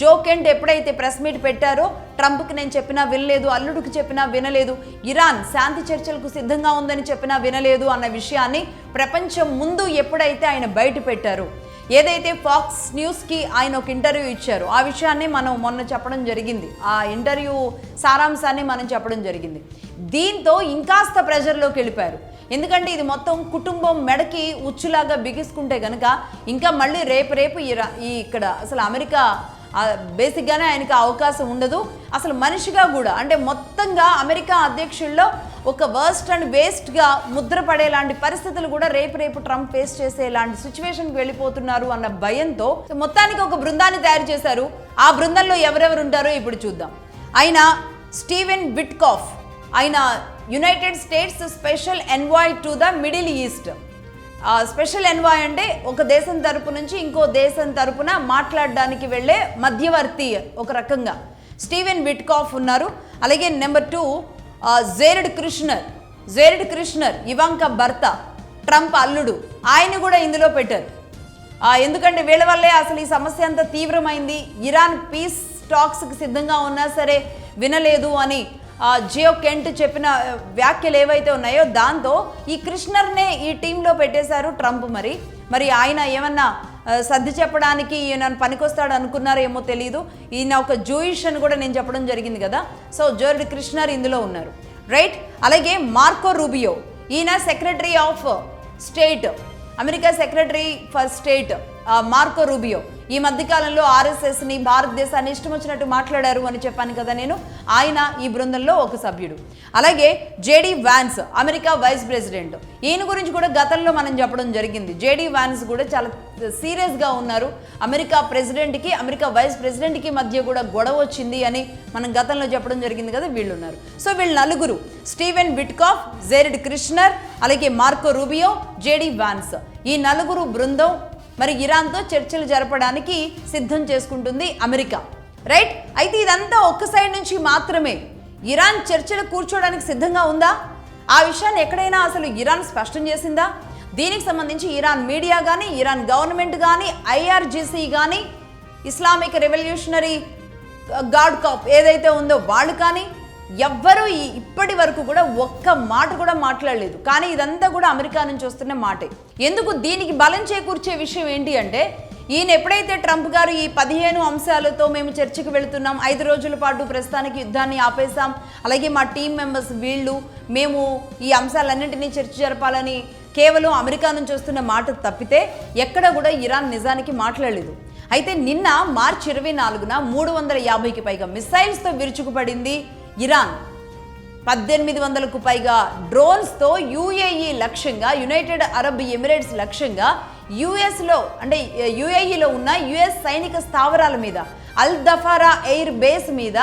జో Kent ఎప్పుడైతే press meet పెట్టారో ట్రంప్కి నేను చెప్పినా వినలేదు, అల్లుడికి చెప్పినా వినలేదు, ఇరాన్ శాంతి చర్చలకు సిద్ధంగా ఉందని చెప్పినా వినలేదు అన్న విషయాన్ని ప్రపంచం ముందు ఎప్పుడైతే ఆయన బయట పెట్టారో, ఏదైతే ఫాక్స్ న్యూస్కి ఆయన ఒక ఇంటర్వ్యూ ఇచ్చారో ఆ విషయాన్ని మనం మొన్న చెప్పడం జరిగింది, ఆ ఇంటర్వ్యూ సారాంశాన్ని మనం చెప్పడం జరిగింది. దీంతో ఇంకాస్త ప్రెషర్లోకి వెళ్ళిపోయారు. ఎందుకంటే ఇది మొత్తం కుటుంబం మెడకి ఉచ్చులాగా బిగిసుకుంటే కనుక ఇంకా మళ్ళీ రేపు ఇక్కడ అసలు అమెరికా బేసిక్గానే ఆయనకి అవకాశం ఉండదు. అసలు మనిషిగా కూడా అంటే మొత్తంగా అమెరికా అధ్యక్షుల్లో ఒక వర్స్ట్ అండ్ వేస్ట్గా ముద్ర పడేలాంటి పరిస్థితులు కూడా రేపు ట్రంప్ ఫేస్ చేసేలాంటి సిచ్యువేషన్కి వెళ్ళిపోతున్నారు అన్న భయంతో మొత్తానికి ఒక బృందాన్ని తయారు చేశారు. ఆ బృందంలో ఎవరెవరు ఉంటారో ఇప్పుడు చూద్దాం. ఆయన స్టీవెన్ విట్కాఫ్, ఆయన United states special envoy to the middle east. Special envoy అంటే ఒక దేశం తరపు నుంచి ఇంకో దేశం తరపున మాట్లాడడానికి వెళ్ళే మధ్యవర్తి ఒక రకంగా. స్టీవెన్ విట్కాఫ్ ఉన్నారు. అలాగే నెంబర్ 2 జేరెడ్ కుష్నర్ ఇవాంకా భర్త, ట్రంప్ అల్లుడు, ఆయన కూడా ఇందులో పెట్టారు. ఎందుకంటే వీళ్ళ వల్లే అసలు ఈ సమస్య అంతా తీవ్రమైంది. ఇరాన్ పీస్ టాక్స్కి సిద్ధంగా ఉన్నా సరే వినలేదు అని జియో కెంట్ చెప్పిన వ్యాఖ్యలు ఏవైతే ఉన్నాయో దాంతో ఈ కృష్ణర్నే ఈ టీంలో పెట్టేశారు ట్రంప్. మరి ఆయన ఏమన్నా సర్ది చెప్పడానికి ఈయన పనికొస్తాడు అనుకున్నారేమో తెలియదు. ఈయన ఒక జూయిష్ అని కూడా నేను చెప్పడం జరిగింది కదా. సో జేరెడ్ కుష్నర్ ఇందులో ఉన్నారు, రైట్. అలాగే మార్కో రూబియో, ఈయన secretary of state, America secretary for state Marco Rubio. ఈ మధ్యకాలంలో ఆర్ఎస్ఎస్ని, భారతదేశాన్ని ఇష్టం వచ్చినట్టు మాట్లాడారు అని చెప్పాను కదా నేను. ఆయన ఈ బృందంలో ఒక సభ్యుడు. అలాగే J D Vance, America vice president, ఈయన గురించి కూడా గతంలో మనం చెప్పడం జరిగింది. జేడీ వాన్స్ కూడా చాలా సీరియస్గా ఉన్నారు. అమెరికా ప్రెసిడెంట్కి, అమెరికా వైస్ ప్రెసిడెంట్కి మధ్య కూడా గొడవ వచ్చింది అని మనం గతంలో చెప్పడం జరిగింది కదా. వీళ్ళు ఉన్నారు. సో వీళ్ళు నలుగురు, స్టీవెన్ విట్కాఫ్, జేరెడ్ కుష్నర్, అలాగే మార్కో రూబియో, జేడీ వాన్స్, ఈ నలుగురు బృందం మరి ఇరాన్తో చర్చలు జరపడానికి సిద్ధం చేసుకుంటుంది అమెరికా, రైట్. అయితే ఇదంతా ఒక్క సైడ్ నుంచి మాత్రమే. ఇరాన్ చర్చలు కూర్చోడానికి సిద్ధంగా ఉందా? ఆ విషయాన్ని ఎక్కడైనా అసలు ఇరాన్ స్పష్టం చేసిందా? దీనికి సంబంధించి ఇరాన్ మీడియా కానీ, ఇరాన్ గవర్నమెంట్ కానీ, ఐఆర్జీసీ కానీ, ఇస్లామిక్ రెవల్యూషనరీ గార్డ్ కార్ప్ ఏదైతే ఉందో వాళ్ళు కానీ ఎవ్వరూ ఇప్పటి వరకు కూడా ఒక్క మాట కూడా మాట్లాడలేదు. కానీ ఇదంతా కూడా అమెరికా నుంచి వస్తున్న మాటే. ఎందుకు దీనికి బలం చేకూర్చే విషయం ఏంటి అంటే, ఈయన ఎప్పుడైతే ట్రంప్ గారు ఈ 15 అంశాలతో మేము చర్చకు వెళుతున్నాం, 5 రోజుల పాటు ప్రస్తుతానికి యుద్ధాన్ని ఆపేసాం, అలాగే మా టీం మెంబర్స్ మేము ఈ అంశాలన్నింటినీ చర్చ జరపాలని కేవలం అమెరికా నుంచి వస్తున్న మాట తప్పితే ఎక్కడ కూడా ఇరాన్ నిజానికి మాట్లాడలేదు. అయితే నిన్న మార్చి 24న 350కి పైగా మిసైల్స్తో విరుచుకుపడింది ఇరాన్. 1800కు పైగా డ్రోన్స్తో యుఏఈ లక్ష్యంగా, యునైటెడ్ అరబ్ ఎమిరేట్స్ లక్ష్యంగా యుఏఈలో ఉన్న యుఎస్ సైనిక స్థావరాల మీద, అల్ దఫారా ఎయిర్ బేస్ మీద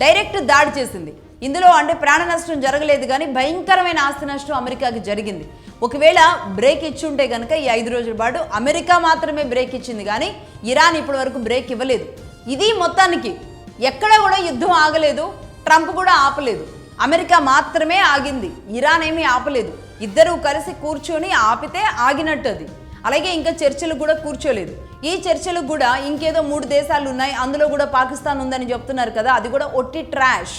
డైరెక్ట్ దాడి చేసింది. ఇందులో అంటే ప్రాణ నష్టం జరగలేదు కానీ భయంకరమైన ఆస్తి నష్టం అమెరికాకి జరిగింది. ఒకవేళ బ్రేక్ ఇచ్చి ఉంటే కనుక ఈ 5 రోజుల పాటు అమెరికా మాత్రమే బ్రేక్ ఇచ్చింది కానీ ఇరాన్ ఇప్పటి వరకు బ్రేక్ ఇవ్వలేదు. ఇది మొత్తానికి ఎక్కడ కూడా యుద్ధం ఆగలేదు, ట్రంప్ కూడా ఆపలేదు, అమెరికా మాత్రమే ఆగింది, ఇరాన్ ఏమీ ఆపలేదు. ఇద్దరూ కలిసి కూర్చొని ఆపితే ఆగినట్టు అది. అలాగే ఇంకా చర్చలు కూడా కూర్చోలేదు. ఈ చర్చలకు కూడా ఇంకేదో 3 దేశాలు ఉన్నాయి, అందులో కూడా పాకిస్తాన్ ఉందని చెప్తున్నారు కదా, అది కూడా ఒట్టి ట్రాష్.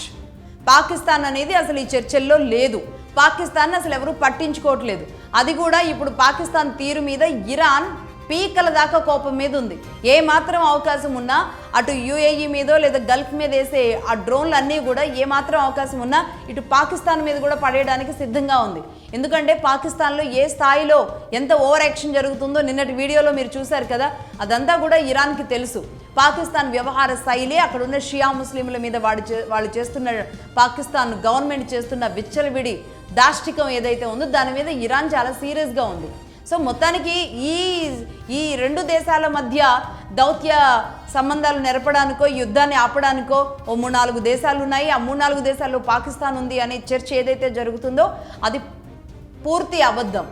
పాకిస్తాన్ అనేది అసలు ఈ చర్చల్లో లేదు. పాకిస్తాన్ అసలు ఎవరు పట్టించుకోవట్లేదు. అది కూడా ఇప్పుడు పాకిస్తాన్ తీరు మీద ఇరాన్ పీకల దాకా కోపం మీద ఉంది. ఏ మాత్రం అవకాశం ఉన్నా అటు యుఏఈ మీదో లేదా గల్ఫ్ మీద వేసే ఆ డ్రోన్లు అన్నీ కూడా ఏ మాత్రం అవకాశం ఉన్నా ఇటు పాకిస్తాన్ మీద కూడా పడేయడానికి సిద్ధంగా ఉంది. ఎందుకంటే పాకిస్తాన్లో ఏ స్థాయిలో ఎంత ఓవర్ యాక్షన్ జరుగుతుందో నిన్నటి వీడియోలో మీరు చూశారు కదా. అదంతా కూడా ఇరాన్కి తెలుసు. పాకిస్తాన్ వ్యవహార శైలి, అక్కడున్న షియా ముస్లింల మీద వాళ్ళు చేస్తున్న, పాకిస్తాన్ గవర్నమెంట్ చేస్తున్న విచ్చలవిడి దాష్టికం ఏదైతే ఉందో దాని మీద ఇరాన్ చాలా సీరియస్గా ఉంది. సో మొత్తానికి ఈ 2 దేశాల మధ్య దౌత్య సంబంధాలు నెరపడానికో, యుద్ధాన్ని ఆపడానికో ఓ 3-4 దేశాలు ఉన్నాయి. ఆ 3-4 దేశాల్లో పాకిస్తాన్ ఉంది అనే చర్చ ఏదైతే జరుగుతుందో అది పూర్తి అబద్ధం.